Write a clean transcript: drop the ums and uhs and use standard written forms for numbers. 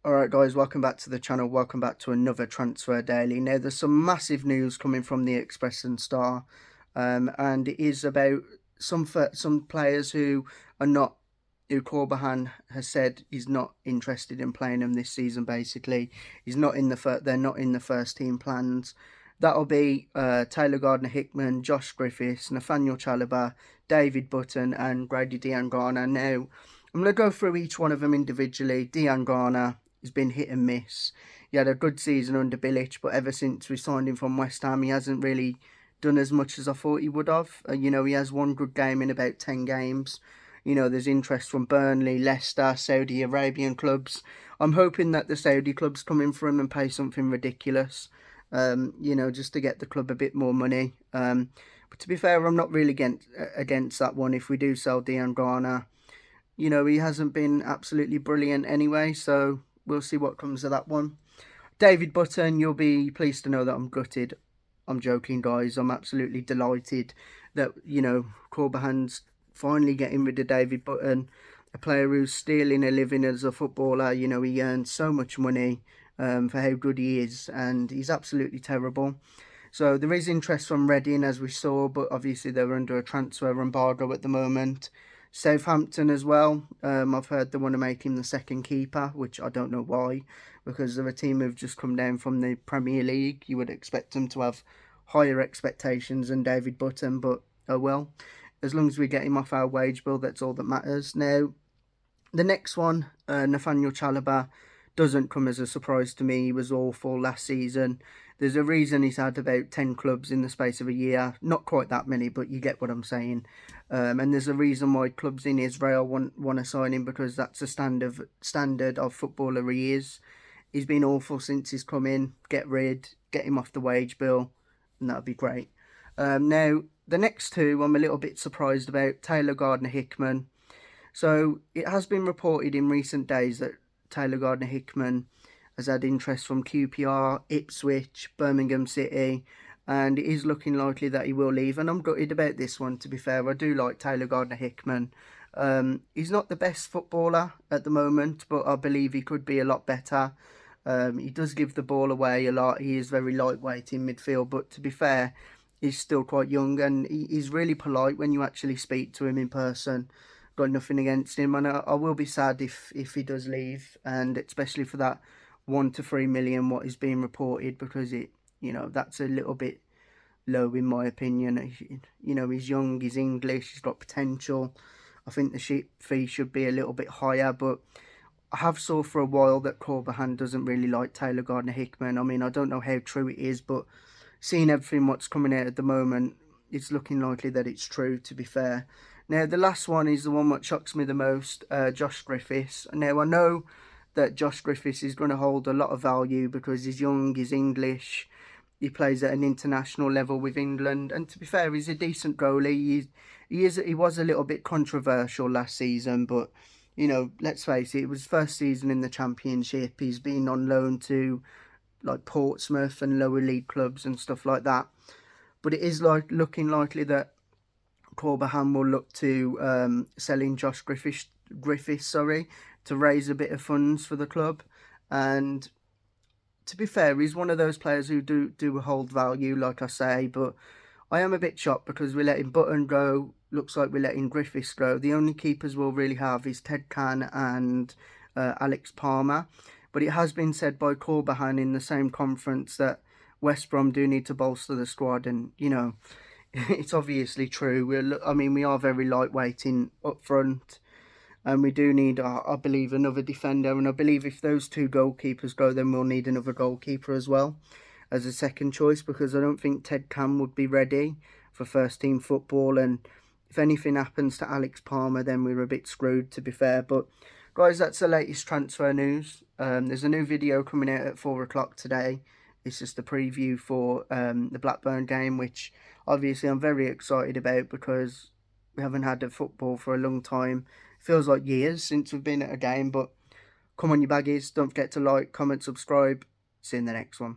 Alright guys, welcome back to the channel, welcome back to another Transfer Daily. Now there's some massive news coming from the Express and Star, and it is about some players who are not, who Corberans has said he's not interested in playing them this season. Basically, he's not in the they're not in the first team plans. That'll be Taylor Gardner-Hickman, Josh Griffiths, Nathaniel Chalobah, David Button and Grady Diangana. Now I'm going to go through each one of them individually. Diangana has been hit and miss. He had a good season under Bilic, but ever since we signed him from West Ham, he hasn't really done as much as I thought he would have. He has one good game in about 10 games. There's interest from Burnley, Leicester, Saudi Arabian clubs. I'm hoping that the Saudi clubs come in for him and pay something ridiculous, just to get the club a bit more money. But to be fair, I'm not really against that one. If we do sell Diangana, he hasn't been absolutely brilliant anyway, so we'll see what comes of that one. David Button, you'll be pleased to know that I'm gutted. I'm joking, guys. I'm absolutely delighted that, Corberans finally getting rid of David Button, a player who's stealing a living as a footballer. He earns so much money for how good he is, and he's absolutely terrible. So there is interest from Reading, as we saw, but obviously they're under a transfer embargo at the moment. Southampton as well. I've heard they want to make him the second keeper, which I don't know why, because they're a team who've just come down from the Premier League. You would expect them to have higher expectations than David Button, but oh well. As long as we get him off our wage bill, that's all that matters. Now, the next one, Nathaniel Chalobah, doesn't come as a surprise to me. He was awful last season. There's a reason he's had about 10 clubs in the space of a year. Not quite that many, but you get what I'm saying. And there's a reason why clubs in Israel want to sign him, because that's the standard of footballer he is. He's been awful since he's come in. Get him off the wage bill, and that'd be great. Now, the next two I'm a little bit surprised about. Taylor Gardner-Hickman. So it has been reported in recent days that Taylor Gardner-Hickman has had interest from QPR, Ipswich, Birmingham City, and it is looking likely that he will leave. And I'm gutted about this one, to be fair. I do like Taylor Gardner-Hickman. He's not the best footballer at the moment, but I believe he could be a lot better. He does give the ball away a lot. He is very lightweight in midfield, but to be fair, he's still quite young, and he's really polite when you actually speak to him in person. Got nothing against him, and I will be sad if he does leave, and especially for that 1 to 3 million what is being reported, because that's a little bit low in my opinion. He's young, he's English, he's got potential. I think the fee should be a little bit higher, but I have saw for a while that Corberans doesn't really like Taylor Gardner-Hickman. I mean, I don't know how true it is, but seeing everything what's coming out at the moment, it's looking likely that it's true, to be fair. Now, the last one is the one that shocks me the most, Josh Griffiths. Now, I know that Josh Griffiths is going to hold a lot of value because he's young, he's English, he plays at an international level with England, and to be fair, he's a decent goalie. He was a little bit controversial last season, but, let's face it, it was first season in the Championship. He's been on loan to, like, Portsmouth and lower league clubs and stuff like that. But it is looking likely that Corberans will look to selling Josh Griffiths, to raise a bit of funds for the club. And to be fair, he's one of those players who do hold value, like I say, but I am a bit shocked because we're letting Button go. Looks like we're letting Griffiths go. The only keepers we'll really have is Ted Can and Alex Palmer. But it has been said by Corberans in the same conference that West Brom do need to bolster the squad, and it's obviously true. We are very lightweight up front, and we do need, I believe, another defender. And I believe if those two goalkeepers go, then we'll need another goalkeeper as well as a second choice, because I don't think Ted Cam would be ready for first team football. And if anything happens to Alex Palmer, then we're a bit screwed, to be fair. But guys, that's the latest transfer news. There's a new video coming out at 4 o'clock today. It's just a preview for the Blackburn game, which obviously I'm very excited about because we haven't had a football for a long time. It feels like years since we've been at a game, but come on, you baggies. Don't forget to like, comment, subscribe. See you in the next one.